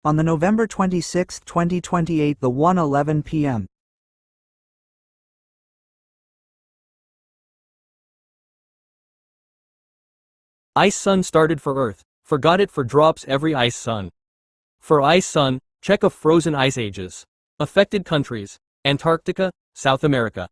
On the November 26, 2028, the 1:11 p.m. Ice sun started for Earth, forgot it for drops every ice sun. For ice sun, check of frozen ice ages. Affected countries: Antarctica, South America.